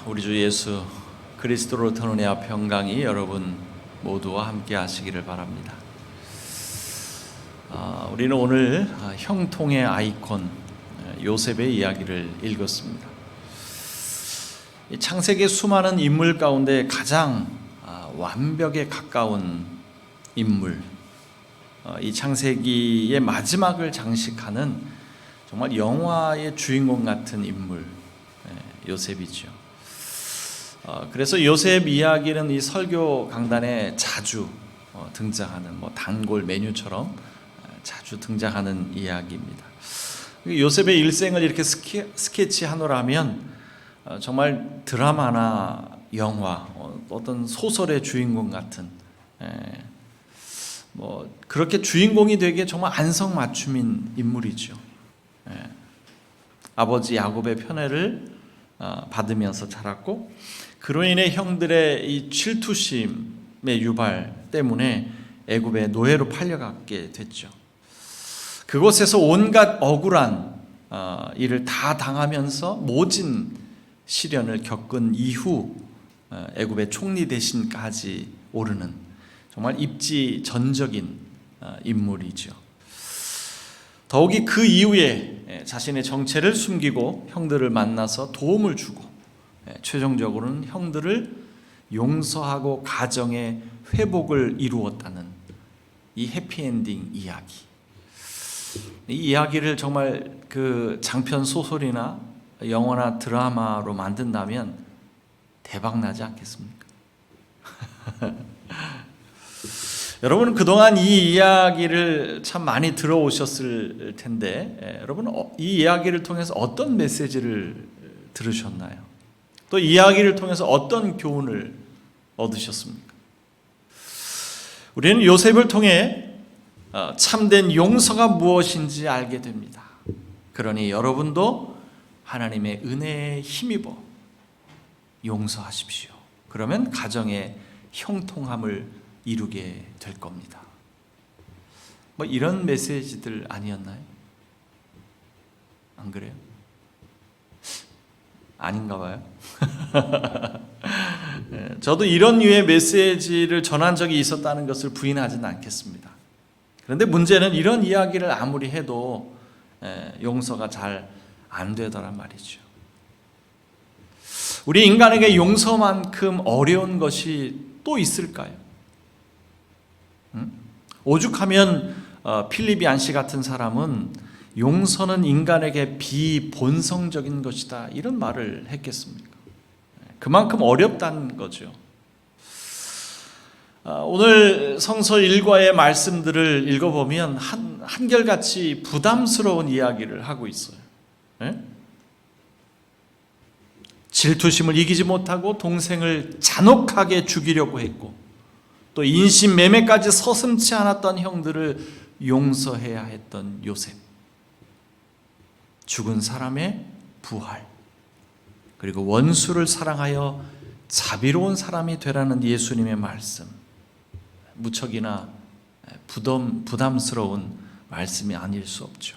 우리 주 예수 그리스도로 터는 은혜와 평강이 여러분 모두와 함께 하시기를 바랍니다. 우리는 오늘 형통의 아이콘 요셉의 이야기를 읽었습니다. 창세기 수많은 인물 가운데 가장 완벽에 가까운 인물, 이 창세기의 마지막을 장식하는 정말 영화의 주인공 같은 인물, 요셉이죠. 그래서 요셉 이야기는 이 설교 강단에 자주 등장하는 단골 메뉴처럼 자주 등장하는 이야기입니다. 요셉의 일생을 이렇게 스케치하노라면 정말 드라마나 영화, 어떤 소설의 주인공 같은, 그렇게 주인공이 되기에 정말 안성맞춤인 인물이죠. 아버지 야곱의 편애를 받으면서 자랐고, 그로 인해 형들의 이 질투심의 유발 때문에 애굽의 노예로 팔려가게 됐죠. 그곳에서 온갖 억울한 일을 다 당하면서 모진 시련을 겪은 이후 애굽의 총리 대신까지 오르는 정말 입지전적인 인물이죠. 더욱이 그 이후에 자신의 정체를 숨기고 형들을 만나서 도움을 주고 최종적으로는 형들을 용서하고 가정의 회복을 이루었다는 이 해피엔딩 이야기. 이 이야기를 정말 그 장편 소설이나 영화나 드라마로 만든다면 대박 나지 않겠습니까? 여러분은 그동안 이 이야기를 참 많이 들어오셨을 텐데, 여러분 이 이야기를 통해서 어떤 메시지를 들으셨나요? 또 이 이야기를 통해서 어떤 교훈을 얻으셨습니까? 우리는 요셉을 통해 참된 용서가 무엇인지 알게 됩니다. 그러니 여러분도 하나님의 은혜에 힘입어 용서하십시오. 그러면 가정의 형통함을 이루게 될 겁니다. 이런 메시지들 아니었나요? 안 그래요? 아닌가 봐요. 저도 이런 류의 메시지를 전한 적이 있었다는 것을 부인하지는 않겠습니다. 그런데 문제는 이런 이야기를 아무리 해도 용서가 잘 안 되더란 말이죠. 우리 인간에게 용서만큼 어려운 것이 또 있을까요? 오죽하면 필립 얀시 같은 사람은 용서는 인간에게 비본성적인 것이다, 이런 말을 했겠습니까? 그만큼 어렵다는 거죠. 오늘 성서 1과의 말씀들을 읽어보면 한결같이 부담스러운 이야기를 하고 있어요. 질투심을 이기지 못하고 동생을 잔혹하게 죽이려고 했고, 또 인신매매까지 서슴지 않았던 형들을 용서해야 했던 요셉, 죽은 사람의 부활, 그리고 원수를 사랑하여 자비로운 사람이 되라는 예수님의 말씀, 무척이나 부담스러운 말씀이 아닐 수 없죠.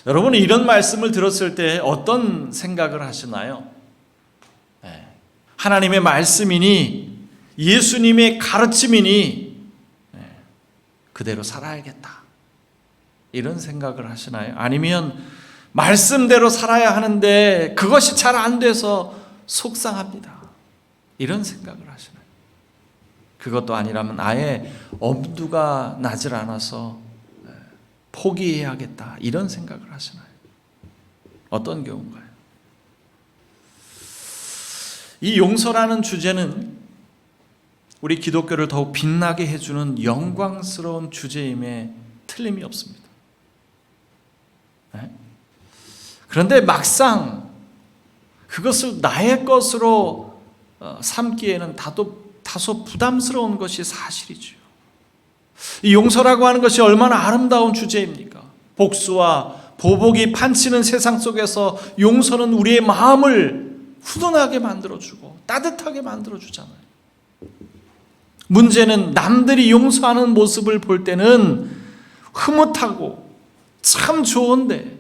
여러분은 이런 말씀을 들었을 때 어떤 생각을 하시나요? 하나님의 말씀이니 예수님의 가르침이니 그대로 살아야겠다, 이런 생각을 하시나요? 아니면 말씀대로 살아야 하는데 그것이 잘 안 돼서 속상합니다, 이런 생각을 하시나요? 그것도 아니라면 아예 엄두가 나질 않아서 포기해야겠다, 이런 생각을 하시나요? 어떤 경우인가요? 이 용서라는 주제는 우리 기독교를 더욱 빛나게 해주는 영광스러운 주제임에 틀림이 없습니다. 그런데 막상 그것을 나의 것으로 삼기에는 다소 부담스러운 것이 사실이죠. 이 용서라고 하는 것이 얼마나 아름다운 주제입니까? 복수와 보복이 판치는 세상 속에서 용서는 우리의 마음을 훈훈하게 만들어주고 따뜻하게 만들어주잖아요. 문제는 남들이 용서하는 모습을 볼 때는 흐뭇하고 참 좋은데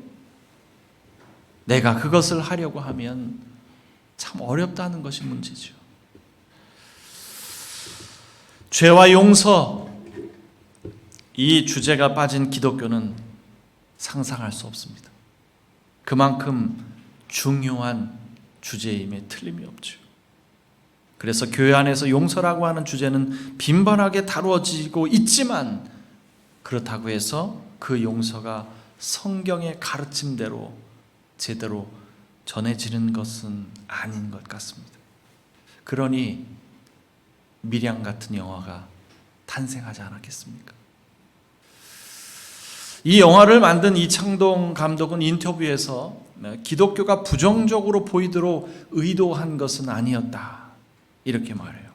내가 그것을 하려고 하면 참 어렵다는 것이 문제죠. 죄와 용서, 이 주제가 빠진 기독교는 상상할 수 없습니다. 그만큼 중요한 주제임에 틀림이 없죠. 그래서 교회 안에서 용서라고 하는 주제는 빈번하게 다루어지고 있지만, 그렇다고 해서 그 용서가 성경의 가르침대로 제대로 전해지는 것은 아닌 것 같습니다. 그러니 미량 같은 영화가 탄생하지 않았겠습니까? 이 영화를 만든 이창동 감독은 인터뷰에서 기독교가 부정적으로 보이도록 의도한 것은 아니었다, 이렇게 말해요.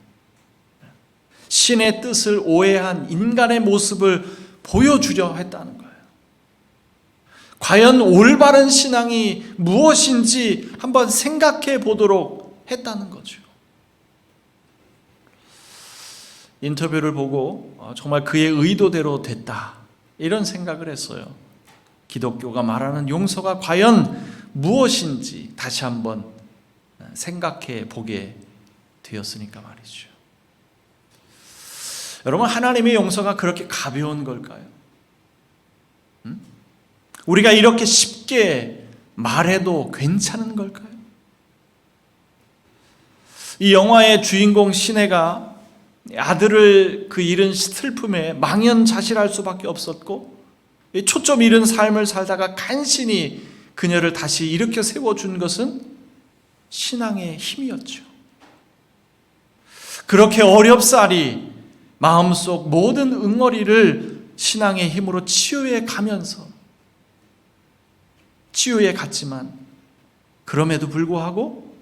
신의 뜻을 오해한 인간의 모습을 보여주려 했다는 거예요. 과연 올바른 신앙이 무엇인지 한번 생각해 보도록 했다는 거죠. 인터뷰를 보고 정말 그의 의도대로 됐다, 이런 생각을 했어요. 기독교가 말하는 용서가 과연 무엇인지 다시 한번 생각해 보게 되었으니까 말이죠. 여러분, 하나님의 용서가 그렇게 가벼운 걸까요? 우리가 이렇게 쉽게 말해도 괜찮은 걸까요? 이 영화의 주인공 시내가 아들을 그 잃은 슬픔에 망연자실할 수밖에 없었고, 초점 잃은 삶을 살다가 간신히 그녀를 다시 일으켜 세워준 것은 신앙의 힘이었죠. 그렇게 어렵사리 마음속 모든 응어리를 신앙의 힘으로 치유해 가면서 치유해 갔지만, 그럼에도 불구하고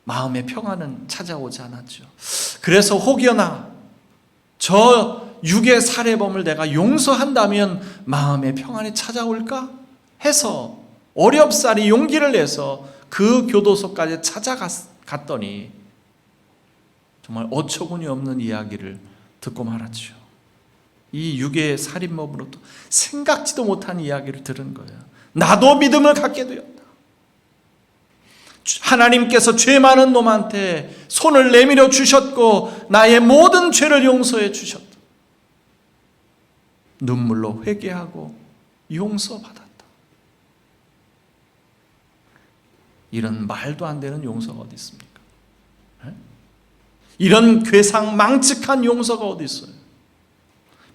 마음의 평안은 찾아오지 않았죠. 그래서 혹여나 저 육의 살해범을 내가 용서한다면 마음의 평안이 찾아올까 해서 어렵사리 용기를 내서 그 교도소까지 찾아갔더니 정말 어처구니 없는 이야기를 듣고 말았죠. 이 육의 살인범으로부터 생각지도 못한 이야기를 들은 거예요. 나도 믿음을 갖게 되었다. 하나님께서 죄 많은 놈한테 손을 내밀어 주셨고 나의 모든 죄를 용서해 주셨다. 눈물로 회개하고 용서받았다. 이런 말도 안 되는 용서가 어디 있습니까? 이런 괴상망측한 용서가 어디 있어요?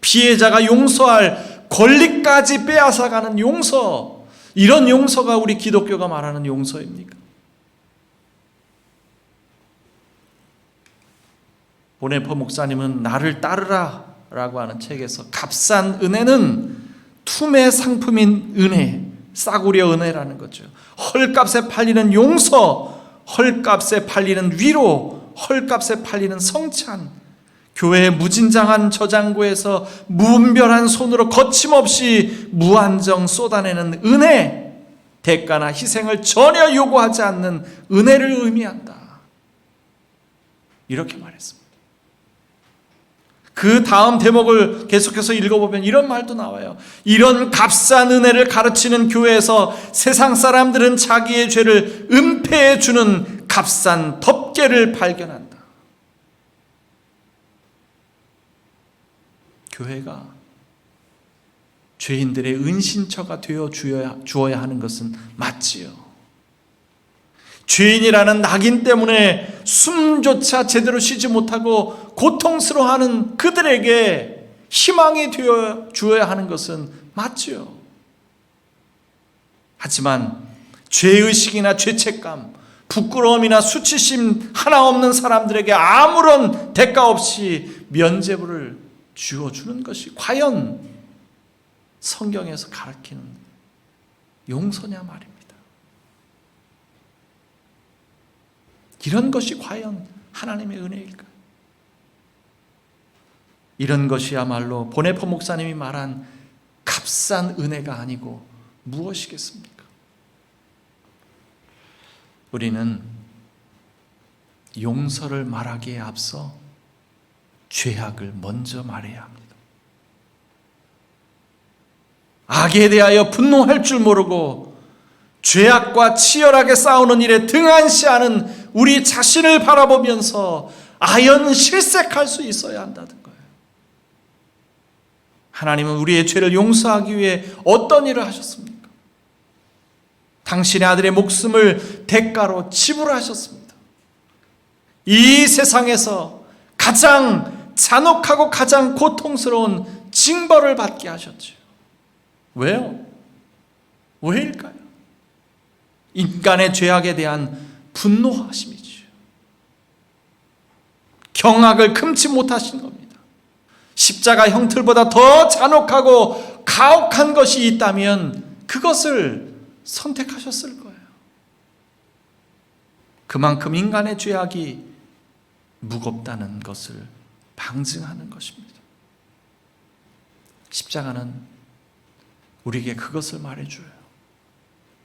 피해자가 용서할 권리까지 빼앗아가는 용서, 이런 용서가 우리 기독교가 말하는 용서입니까? 보네퍼 목사님은 나를 따르라 라고 하는 책에서 값싼 은혜는 투매 상품인 은혜, 싸구려 은혜라는 거죠. 헐값에 팔리는 용서, 헐값에 팔리는 위로, 헐값에 팔리는 성찬, 교회의 무진장한 저장고에서 무분별한 손으로 거침없이 무한정 쏟아내는 은혜, 대가나 희생을 전혀 요구하지 않는 은혜를 의미한다, 이렇게 말했습니다. 그 다음 대목을 계속해서 읽어보면 이런 말도 나와요. 이런 값싼 은혜를 가르치는 교회에서 세상 사람들은 자기의 죄를 은폐해 주는 값싼 덮개를 발견한다. 교회가 죄인들의 은신처가 되어 주어야 하는 것은 맞지요. 죄인이라는 낙인 때문에 숨조차 제대로 쉬지 못하고 고통스러워하는 그들에게 희망이 되어 주어야 하는 것은 맞지요. 하지만 죄의식이나 죄책감, 부끄러움이나 수치심 하나 없는 사람들에게 아무런 대가 없이 면죄부를 주어주는 것이 과연 성경에서 가르치는 용서냐 말입니다. 이런 것이 과연 하나님의 은혜일까요? 이런 것이야말로 보네퍼 목사님이 말한 값싼 은혜가 아니고 무엇이겠습니까? 우리는 용서를 말하기에 앞서 죄악을 먼저 말해야 합니다. 악에 대하여 분노할 줄 모르고 죄악과 치열하게 싸우는 일에 등한시하는 우리 자신을 바라보면서 아연실색할 수 있어야 한다는 거예요. 하나님은 우리의 죄를 용서하기 위해 어떤 일을 하셨습니까? 당신의 아들의 목숨을 대가로 지불하셨습니다. 이 세상에서 가장 잔혹하고 가장 고통스러운 징벌을 받게 하셨죠. 왜요? 왜일까요? 인간의 죄악에 대한 분노하심이죠. 경악을 금치 못하신 겁니다. 십자가 형틀보다 더 잔혹하고 가혹한 것이 있다면 그것을 선택하셨을 거예요. 그만큼 인간의 죄악이 무겁다는 것을 방증하는 것입니다. 십자가는 우리에게 그것을 말해줘요.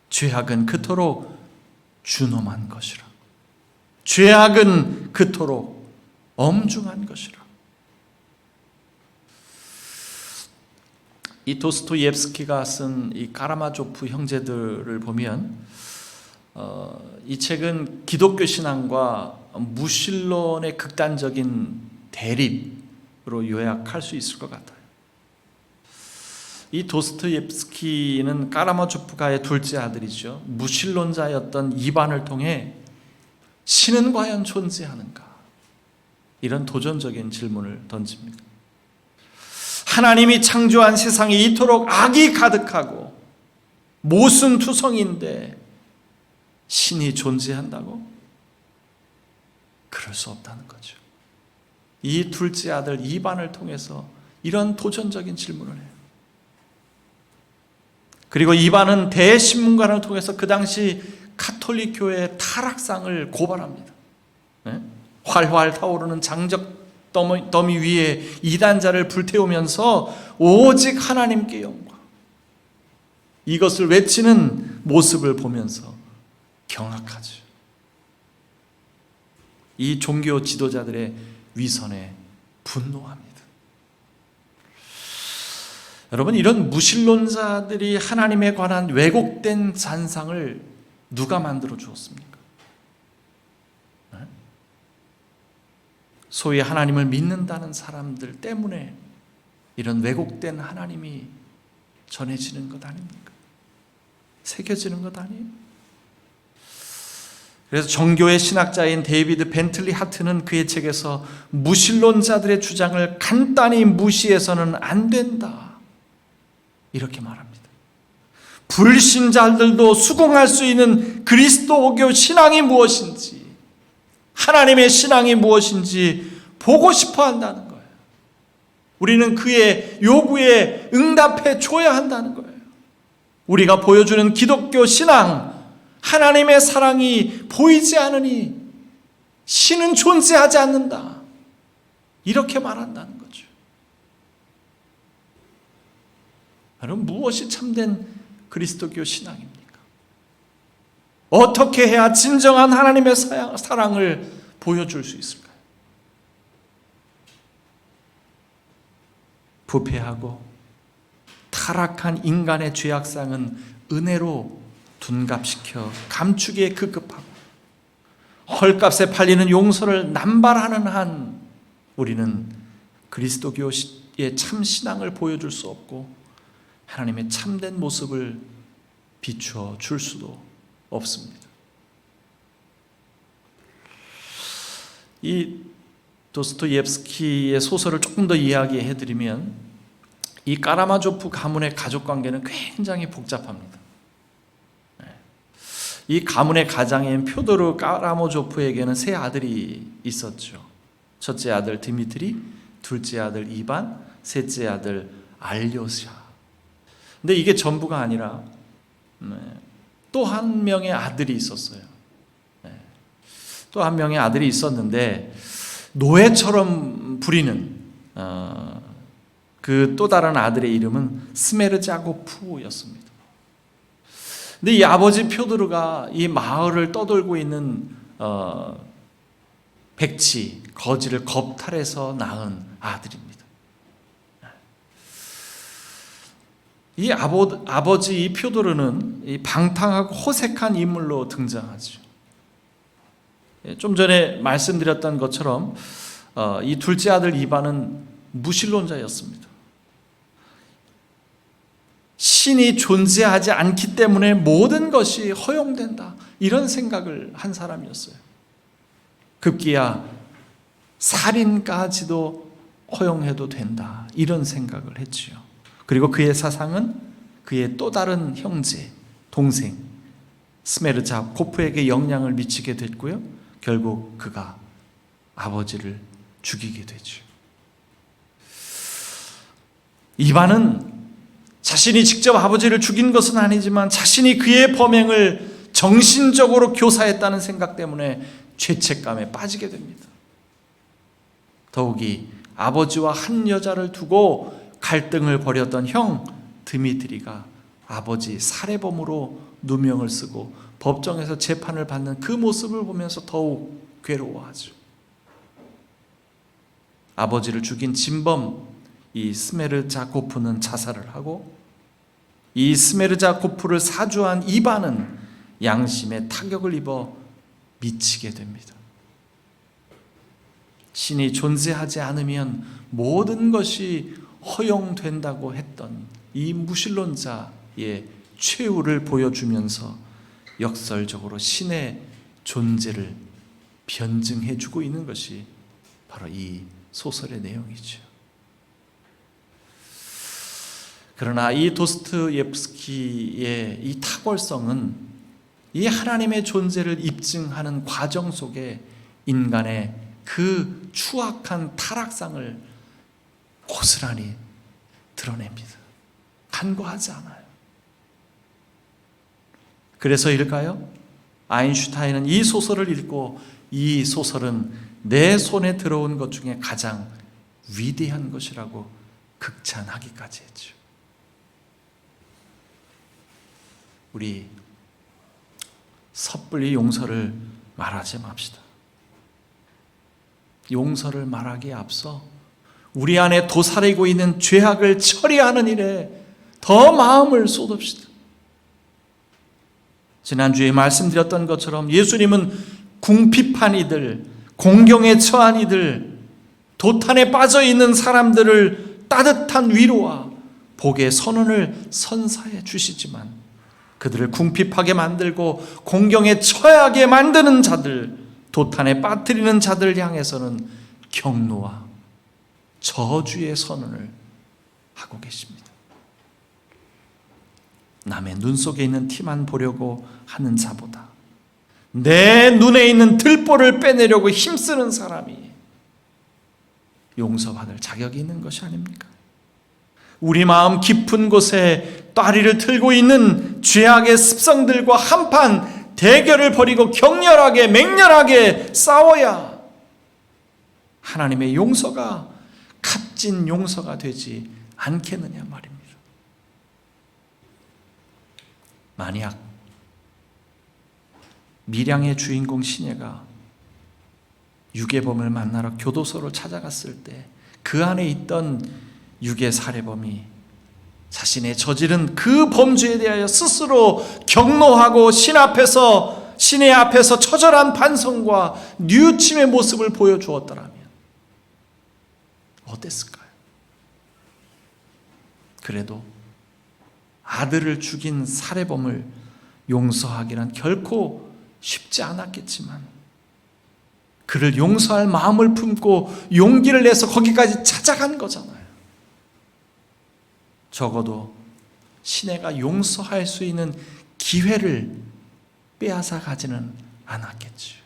죄악은 그토록 준엄한 것이라. 죄악은 그토록 엄중한 것이라. 이 도스토옙스키가 쓴 이 카라마조프 형제들을 보면 이 책은 기독교 신앙과 무신론의 극단적인 대립으로 요약할 수 있을 것 같아요. 이 도스토옙스키는 카라마조프가의 둘째 아들이죠. 무신론자였던 이반을 통해 신은 과연 존재하는가? 이런 도전적인 질문을 던집니다. 하나님이 창조한 세상에 이토록 악이 가득하고 모순투성인데 신이 존재한다고? 그럴 수 없다는 거죠. 이 둘째 아들 이반을 통해서 이런 도전적인 질문을 해요. 그리고 이반은 대신문관을 통해서 그 당시 가톨릭 교회의 타락상을 고발합니다. 활활 타오르는 장적 더미 위에 이단자를 불태우면서 오직 하나님께 영광, 이것을 외치는 모습을 보면서 경악하죠. 이 종교 지도자들의 위선에 분노합니다. 여러분, 이런 무신론자들이 하나님에 관한 왜곡된 잔상을 누가 만들어 주었습니까? 소위 하나님을 믿는다는 사람들 때문에 이런 왜곡된 하나님이 전해지는 것 아닙니까? 새겨지는 것 아니에요? 그래서 정교의 신학자인 데이비드 벤틀리 하트는 그의 책에서 무신론자들의 주장을 간단히 무시해서는 안 된다, 이렇게 말합니다. 불신자들도 수긍할 수 있는 그리스도교 신앙이 무엇인지, 하나님의 신앙이 무엇인지 보고 싶어 한다는 거예요. 우리는 그의 요구에 응답해 줘야 한다는 거예요. 우리가 보여주는 기독교 신앙, 하나님의 사랑이 보이지 않으니 신은 존재하지 않는다, 이렇게 말한다는 거죠. 여러분, 무엇이 참된 그리스도교 신앙입니까? 어떻게 해야 진정한 하나님의 사랑을 보여줄 수 있을까요? 부패하고 타락한 인간의 죄악상은 은혜로 둔갑시켜 감추기에 급급하고 헐값에 팔리는 용서를 남발하는 한 우리는 그리스도교의 참 신앙을 보여줄 수 없고 하나님의 참된 모습을 비추어 줄 수도 없습니다. 이 도스토옙스키의 소설을 조금 더 이야기해드리면 이 카라마조프 가문의 가족관계는 굉장히 복잡합니다. 이 가문의 가장인 표도르 카라마조프에게는 세 아들이 있었죠. 첫째 아들 드미트리, 둘째 아들 이반, 셋째 아들 알료샤. 근데 이게 전부가 아니라 또 한 명의 아들이 있었어요. 또 한 명의 아들이 있었는데 노예처럼 부리는 그 또 다른 아들의 이름은 스메르자고프였습니다. 근데 이 아버지 표드르가 이 마을을 떠돌고 있는 백치, 거지를 겁탈해서 낳은 아들입니다. 이 아버지 이 표도르는 이 방탕하고 호색한 인물로 등장하죠. 좀 전에 말씀드렸던 것처럼 이 둘째 아들 이반은 무신론자였습니다. 신이 존재하지 않기 때문에 모든 것이 허용된다, 이런 생각을 한 사람이었어요. 급기야 살인까지도 허용해도 된다, 이런 생각을 했지요. 그리고 그의 사상은 그의 또 다른 형제, 동생 스메르자 코프에게 영향을 미치게 됐고요. 결국 그가 아버지를 죽이게 되죠. 이반은 자신이 직접 아버지를 죽인 것은 아니지만 자신이 그의 범행을 정신적으로 교사했다는 생각 때문에 죄책감에 빠지게 됩니다. 더욱이 아버지와 한 여자를 두고 갈등을 벌였던 형 드미트리가 아버지 살해범으로 누명을 쓰고 법정에서 재판을 받는 그 모습을 보면서 더욱 괴로워하죠. 아버지를 죽인 진범 이 스메르자코프는 자살을 하고, 이 스메르자코프를 사주한 이반은 양심에 타격을 입어 미치게 됩니다. 신이 존재하지 않으면 모든 것이 허용된다고 했던 이 무신론자의 최후를 보여주면서 역설적으로 신의 존재를 변증해주고 있는 것이 바로 이 소설의 내용이죠. 그러나 이 도스토옙스키의 이 탁월성은 이 하나님의 존재를 입증하는 과정 속에 인간의 그 추악한 타락상을 고스란히 드러냅니다. 간과하지 않아요. 그래서일까요? 아인슈타인은 이 소설을 읽고 이 소설은 내 손에 들어온 것 중에 가장 위대한 것이라고 극찬하기까지 했죠. 우리 섣불리 용서를 말하지 맙시다. 용서를 말하기에 앞서 우리 안에 도사리고 있는 죄악을 처리하는 일에 더 마음을 쏟읍시다. 지난주에 말씀드렸던 것처럼 예수님은 궁핍한 이들, 공경에 처한 이들, 도탄에 빠져있는 사람들을 따뜻한 위로와 복의 선언을 선사해 주시지만 그들을 궁핍하게 만들고 공경에 처하게 만드는 자들, 도탄에 빠뜨리는 자들 향해서는 경노와 저주의 선언을 하고 계십니다. 남의 눈 속에 있는 티만 보려고 하는 자보다 내 눈에 있는 들보를 빼내려고 힘쓰는 사람이 용서받을 자격이 있는 것이 아닙니까? 우리 마음 깊은 곳에 따리를 틀고 있는 죄악의 습성들과 한판 대결을 벌이고 격렬하게 맹렬하게 싸워야 하나님의 용서가 값진 용서가 되지 않겠느냐 말입니다. 만약 밀양의 주인공 시녀가 유괴범을 만나러 교도소를 찾아갔을 때 그 안에 있던 유괴 살해범이 자신의 저지른 그 범죄에 대하여 스스로 경노하고 신의 앞에서 처절한 반성과 뉘우침의 모습을 보여주었더라면 어땠을까요? 그래도 아들을 죽인 살해범을 용서하기란 결코 쉽지 않았겠지만 그를 용서할 마음을 품고 용기를 내서 거기까지 찾아간 거잖아요. 적어도 시내가 용서할 수 있는 기회를 빼앗아 가지는 않았겠죠.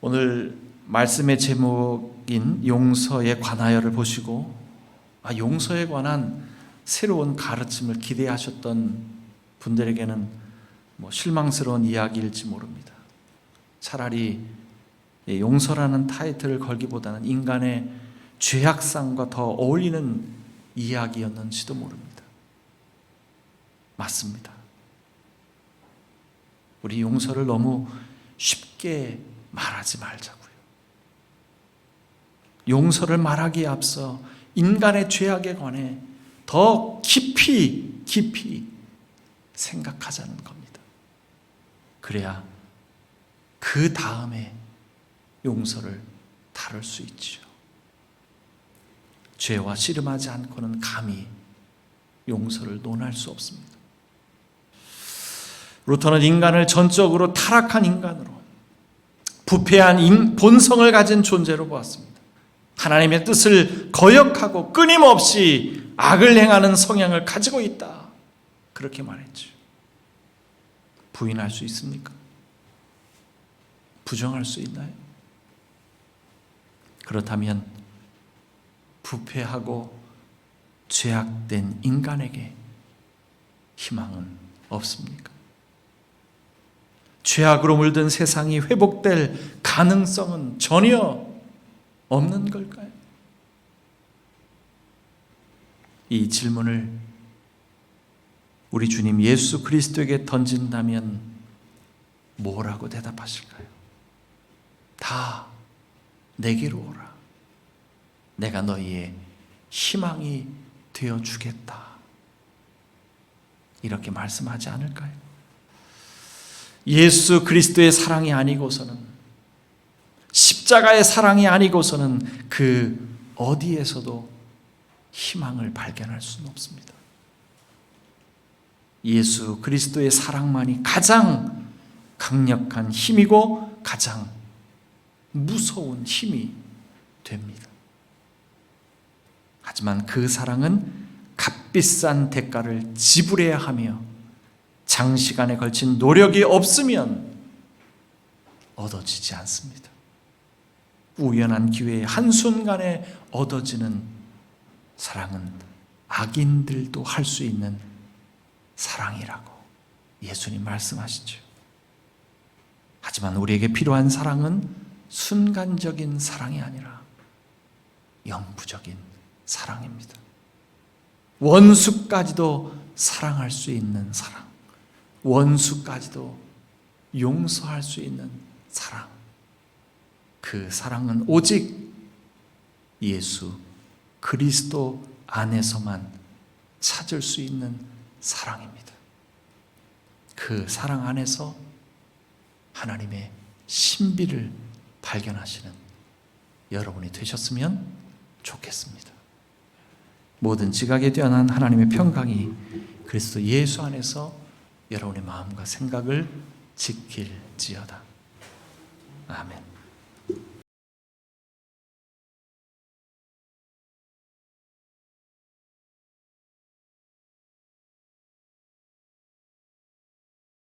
오늘 말씀의 제목인 용서에 관하여를 보시고 용서에 관한 새로운 가르침을 기대하셨던 분들에게는 실망스러운 이야기일지 모릅니다. 차라리 용서라는 타이틀을 걸기보다는 인간의 죄악상과 더 어울리는 이야기였는지도 모릅니다. 맞습니다. 우리 용서를 너무 쉽게 말하지 말자고요. 용서를 말하기에 앞서 인간의 죄악에 관해 더 깊이 생각하자는 겁니다. 그래야 그 다음에 용서를 다룰 수 있지요. 죄와 씨름하지 않고는 감히 용서를 논할 수 없습니다. 루터는 인간을 전적으로 타락한 인간으로, 부패한 본성을 가진 존재로 보았습니다. 하나님의 뜻을 거역하고 끊임없이 악을 행하는 성향을 가지고 있다, 그렇게 말했죠. 부인할 수 있습니까? 부정할 수 있나요? 그렇다면 부패하고 죄악된 인간에게 희망은 없습니까? 죄악으로 물든 세상이 회복될 가능성은 전혀 없는 걸까요? 이 질문을 우리 주님 예수 그리스도에게 던진다면 뭐라고 대답하실까요? 다 내게로 오라. 내가 너희의 희망이 되어주겠다. 이렇게 말씀하지 않을까요? 예수 그리스도의 사랑이 아니고서는, 십자가의 사랑이 아니고서는 그 어디에서도 희망을 발견할 수는 없습니다. 예수 그리스도의 사랑만이 가장 강력한 힘이고 가장 무서운 힘이 됩니다. 하지만 그 사랑은 값비싼 대가를 지불해야 하며 장시간에 걸친 노력이 없으면 얻어지지 않습니다. 우연한 기회에 한순간에 얻어지는 사랑은 악인들도 할 수 있는 사랑이라고 예수님 말씀하시죠. 하지만 우리에게 필요한 사랑은 순간적인 사랑이 아니라 영구적인 사랑입니다. 원수까지도 사랑할 수 있는 사랑, 원수까지도 용서할 수 있는 사랑, 그 사랑은 오직 예수 그리스도 안에서만 찾을 수 있는 사랑입니다. 그 사랑 안에서 하나님의 신비를 발견하시는 여러분이 되셨으면 좋겠습니다. 모든 지각에 뛰어난 하나님의 평강이 그리스도 예수 안에서 여러분의 마음과 생각을 지킬지어다. 아멘.